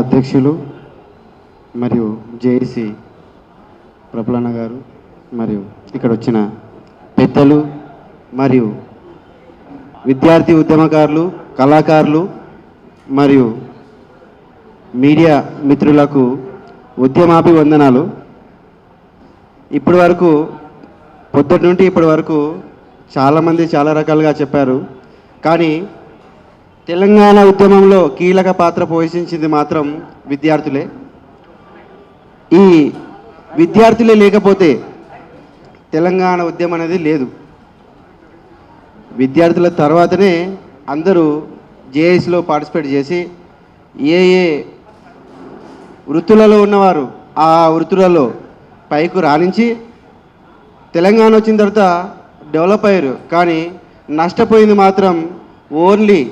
అధ్యక్షులు మరియు జేఏసీ ప్రఫులన్న గారు మరియు ఇక్కడ వచ్చిన పెద్దలు మరియు విద్యార్థి ఉద్యమకారులు, కళాకారులు మరియు మీడియా మిత్రులకు ఉద్యమాభివందనాలు. ఇప్పటి వరకు పొద్దుటి నుండి ఇప్పటి వరకు చాలామంది చాలా రకాలుగా చెప్పారు. కానీ తెలంగాణ ఉద్యమంలో కీలక పాత్ర పోషించింది మాత్రం విద్యార్థులే. ఈ విద్యార్థులే లేకపోతే తెలంగాణ ఉద్యమం అనేది లేదు. విద్యార్థుల తర్వాతనే అందరూ జేఏసీలో పార్టిసిపేట్ చేసి ఏ వృత్తులలో ఉన్నవారు ఆ వృత్తులలో పైకి రాణించి తెలంగాణ వచ్చిన తర్వాత డెవలప్ అయ్యారు. కానీ నష్టపోయింది మాత్రం ఓన్లీ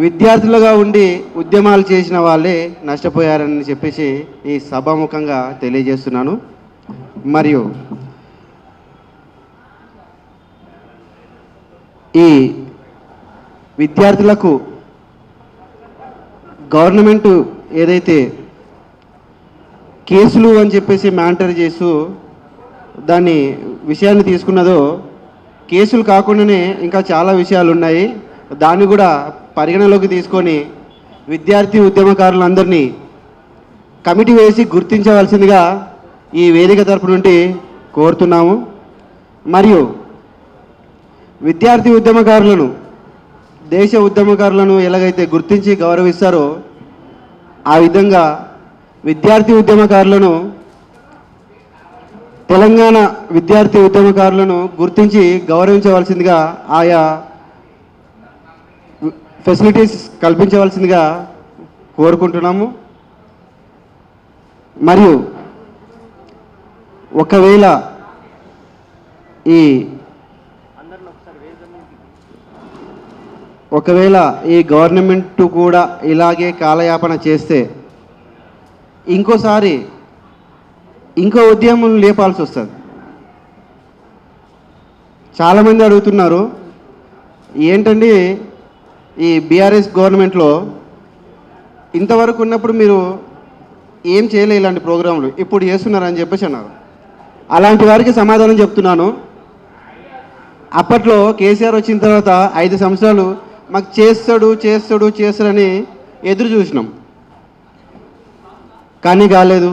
విద్యార్థులుగా ఉండి ఉద్యమాలు చేసిన వాళ్ళే నష్టపోయారని చెప్పేసి ఈ సభాముఖంగా తెలియజేస్తున్నాను. మరియు ఈ విద్యార్థులకు గవర్నమెంట్ ఏదైతే కేసులు అని చెప్పేసి మ్యాటర్ చేస్తూ దాన్ని విషయాన్ని తీసుకున్నదో, కేసులు కాకుండానే ఇంకా చాలా విషయాలు ఉన్నాయి. దాన్ని కూడా పరిగణలోకి తీసుకొని విద్యార్థి ఉద్యమకారులందరినీ కమిటీ వేసి గుర్తించవలసిందిగా ఈ వేదిక తరపు నుండి కోరుతున్నాము. మరియు విద్యార్థి ఉద్యమకారులను, దేశ ఉద్యమకారులను ఎలాగైతే గుర్తించి గౌరవిస్తారో ఆ విధంగా విద్యార్థి ఉద్యమకారులను, తెలంగాణ విద్యార్థి ఉద్యమకారులను గుర్తించి గౌరవించవలసిందిగా ఆయా ఫెసిలిటీస్ కల్పించవలసిందిగా కోరుకుంటున్నాము. మరియు ఒకవేళ ఈ గవర్నమెంట్ కూడా ఇలాగే కాలయాపన చేస్తే ఇంకోసారి ఇంకో ఉద్యమం లేపాల్సి వస్తుంది. చాలామంది అడుగుతున్నారు, ఏంటండి ఈ బీఆర్ఎస్ గవర్నమెంట్లో ఇంతవరకు ఉన్నప్పుడు మీరు ఏం చేయలే ఇలాంటి ప్రోగ్రాంలు, ఇప్పుడు చేస్తున్నారని చెప్పేసి అన్నారు. అలాంటి వారికి సమాధానం చెప్తున్నాను. అప్పట్లో కేసీఆర్ వచ్చిన తర్వాత 5 సంవత్సరాలు మాకు చేస్తాడని ఎదురు చూసినాం, కానీ కాలేదు.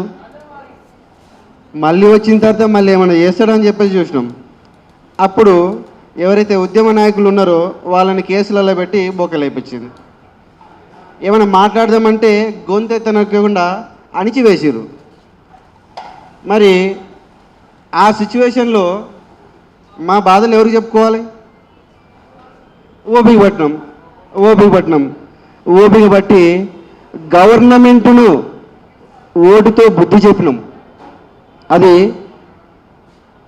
మళ్ళీ వచ్చిన తర్వాత మళ్ళీ ఏమైనా చేస్తాడని చెప్పేసి చూసినాం. అప్పుడు ఎవరైతే ఉద్యమ నాయకులు ఉన్నారో వాళ్ళని కేసులలో పెట్టి బొక్కలేపించింది. ఏమైనా మాట్లాడదామంటే గొంతెత్తనకుండా అణిచివేసారు. మరి ఆ సిచ్యువేషన్లో మా బాధలు ఎవరికి చెప్పుకోవాలి? ఓపిక బట్టి గవర్నమెంటును ఓటుతో బుద్ధి చెప్పినాం. అది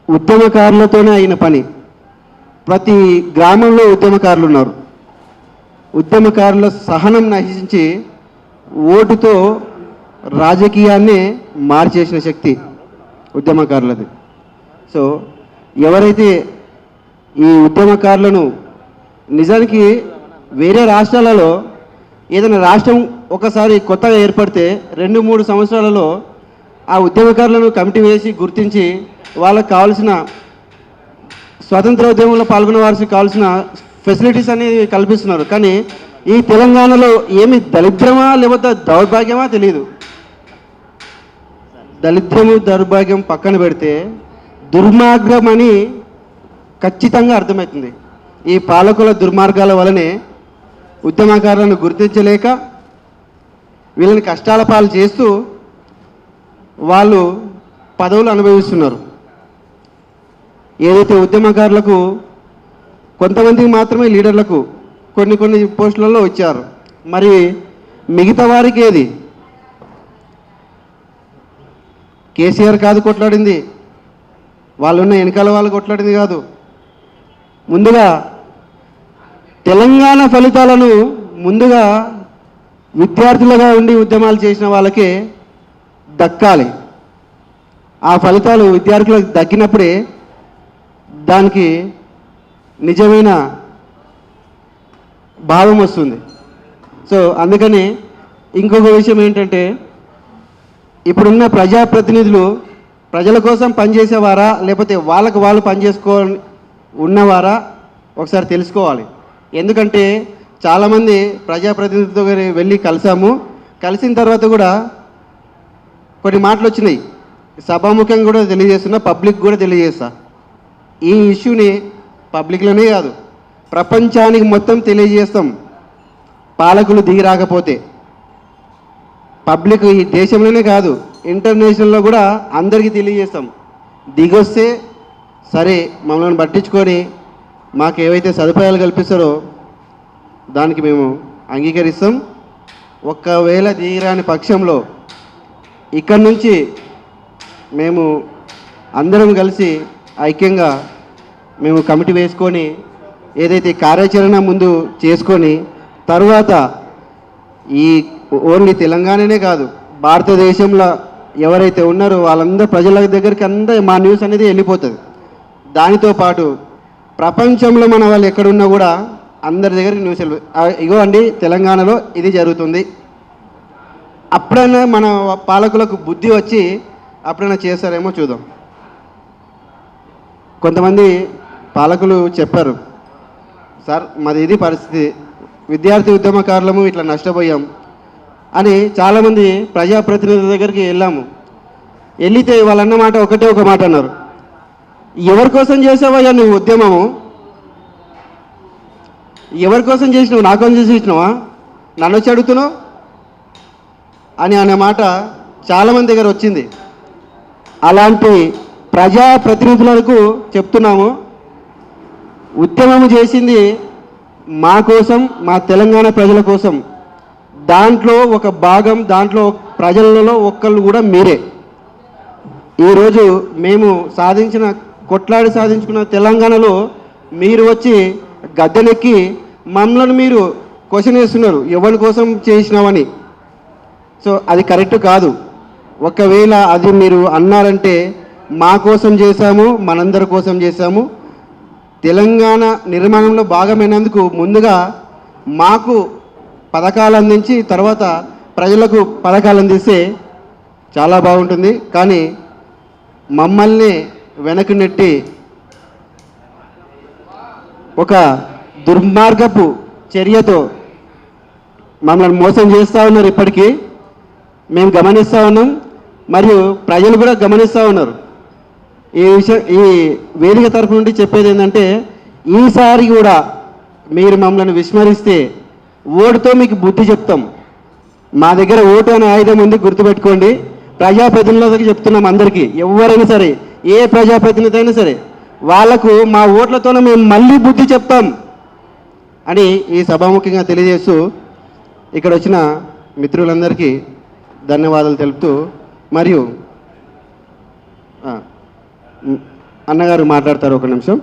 ఉద్యమకారులతోనే అయిన పని. ప్రతి గ్రామంలో ఉద్యమకారులు ఉన్నారు. ఉద్యమకారుల సహనం నశించి ఓటుతో రాజకీయాన్ని మార్చేసిన శక్తి ఉద్యమకారులది. సో ఎవరైతే ఈ ఉద్యమకారులను నిజానికి వేరే రాష్ట్రాలలో ఏదైనా రాష్ట్రం ఒకసారి కొత్తగా ఏర్పడితే 2-3 సంవత్సరాలలో ఆ ఉద్యమకారులను కమిటీ వేసి గుర్తించి వాళ్ళకు కావాల్సిన స్వాతంత్ర ఉద్యమంలో పాల్గొన్న వారికి కావాల్సిన ఫెసిలిటీస్ అనేది కల్పిస్తున్నారు. కానీ ఈ తెలంగాణలో ఏమి దరిద్రమా లేకపోతే దౌర్భాగ్యమా తెలియదు. దరిద్రము దౌర్భాగ్యం పక్కన పెడితే దుర్మార్గం అని ఖచ్చితంగా అర్థమవుతుంది. ఈ పాలకుల దుర్మార్గాల వలనే ఉద్యమకారులను గుర్తించలేక వీళ్ళని కష్టాల పాలు చేస్తూ వాళ్ళు పదవులు అనుభవిస్తున్నారు. ఏదైతే ఉద్యమకారులకు కొంతమందికి మాత్రమే లీడర్లకు కొన్ని పోస్టులలో వచ్చారు. మరి మిగతా వారికి ఏది? కేసీఆర్ కాదు కొట్లాడింది, వాళ్ళున్న వెనకాల వాళ్ళు కొట్లాడింది కాదు. ముందుగా తెలంగాణ ఫలితాలను ముందుగా విద్యార్థులుగా ఉండి ఉద్యమాలు చేసిన వాళ్ళకే దక్కాలి. ఆ ఫలితాలు విద్యార్థులకు దక్కినప్పుడే దానికి నిజమైన భావం వస్తుంది. సో అందుకని ఇంకొక విషయం ఏంటంటే ఇప్పుడున్న ప్రజాప్రతినిధులు ప్రజల కోసం పనిచేసేవారా లేకపోతే వాళ్ళకు వాళ్ళు పనిచేసుకో ఉన్నవారా ఒకసారి తెలుసుకోవాలి. ఎందుకంటే చాలామంది ప్రజాప్రతినిధులతో వెళ్ళి కలిసిన తర్వాత కూడా కొన్ని మాటలు వచ్చినాయి. సభాముఖంగా కూడా తెలియజేస్తున్నా, పబ్లిక్ కూడా తెలియజేస్తా. ఈ ఇష్యూని పబ్లిక్లోనే కాదు ప్రపంచానికి మొత్తం తెలియజేస్తాం. పాలకులు దిగి రాకపోతే పబ్లిక్ ఈ దేశంలోనే కాదు ఇంటర్నేషనల్లో కూడా అందరికీ తెలియజేస్తాం. దిగొస్తే సరే మమ్మల్ని పట్టించుకొని మాకు ఏవైతే సదుపాయాలు కల్పిస్తారో దానికి మేము అంగీకరిస్తాం. ఒక్కవేళ దిగిరాని పక్షంలో ఇక్కడి నుంచి మేము అందరం కలిసి ఐక్యంగా మేము కమిటీ వేసుకొని ఏదైతే కార్యాచరణ ముందు చేసుకొని తర్వాత ఈ ఓన్లీ తెలంగాణనే కాదు భారతదేశంలో ఎవరైతే ఉన్నారో వాళ్ళందరూ ప్రజల దగ్గరికి అందరూ మా న్యూస్ అనేది వెళ్ళిపోతుంది. దానితో పాటు ప్రపంచంలో మన వాళ్ళు ఎక్కడున్నా కూడా అందరి దగ్గరికి న్యూస్ ఇగో అండి తెలంగాణలో ఇది జరుగుతుంది. అప్పుడైనా మన పాలకులకు బుద్ధి వచ్చి అప్పుడైనా చేస్తారేమో చూద్దాం. కొంతమంది పాలకులు చెప్పారు, సార్ మాది ఇది పరిస్థితి, విద్యార్థి ఉద్యమకారులము ఇట్లా నష్టపోయాం అని. చాలామంది ప్రజాప్రతినిధుల దగ్గరికి వెళ్తే వాళ్ళన్న మాట ఒకటే ఒక మాట అన్నారు, ఎవరి కోసం చేసావయ్యా నువ్వు ఉద్యమము, ఎవరి కోసం చేసినావు, నా కోసం చేసినావా, నన్ను వచ్చి అడుగుతున్నావు అని అనే మాట చాలామంది దగ్గర వచ్చింది. అలాంటి ప్రజాప్రతినిధులకు చెప్తున్నాము, ఉద్యమము చేసింది మా కోసం, మా తెలంగాణ ప్రజల కోసం. దాంట్లో ఒక భాగం, దాంట్లో ప్రజలలో ఒక్కళ్ళు కూడా మీరే. ఈరోజు మేము కొట్లాడి సాధించుకున్న తెలంగాణలో మీరు వచ్చి గద్దెనెక్కి మమ్మల్ని మీరు క్వశ్చన్ వేస్తున్నారు ఎవరి కోసం చేసినావని. సో అది కరెక్ట్ కాదు. ఒకవేళ అది మీరు అన్నారంటే మా కోసం చేశాము, మనందరి కోసం చేశాము. తెలంగాణ నిర్మాణంలో భాగమైనందుకు ముందుగా మాకు పథకాలు అందించి తర్వాత ప్రజలకు పథకాలు అందిస్తే చాలా బాగుంటుంది. కానీ మమ్మల్ని వెనక్కి నెట్టి ఒక దుర్మార్గపు చర్యతో మమ్మల్ని మోసం చేస్తూ ఉన్నారు. ఇప్పటికీ మేము గమనిస్తూ ఉన్నాం, మరియు ప్రజలు కూడా గమనిస్తూ ఉన్నారు. ఈ వేదిక తరఫు నుండి చెప్పేది ఏంటంటే ఈసారి కూడా మీరు మమ్మల్ని విస్మరిస్తే ఓటుతో మీకు బుద్ధి చెప్తాం. మా దగ్గర ఓటు అనే ఆయుధం ఉంది, గుర్తుపెట్టుకోండి. ప్రజాప్రతినిధులకు చెప్తున్నాం అందరికీ, ఎవరైనా సరే ఏ ప్రజాప్రతినిధి అయినా సరే వాళ్లకు మా ఓట్లతోనే మేము మళ్ళీ బుద్ధి చెప్తాం అని ఈ సభాముఖంగా తెలియజేస్తూ ఇక్కడ వచ్చిన మిత్రులందరికీ ధన్యవాదాలు తెలుపుతూ, మరియు అన్నగారు మాట్లాడతారు ఒక నిమిషం.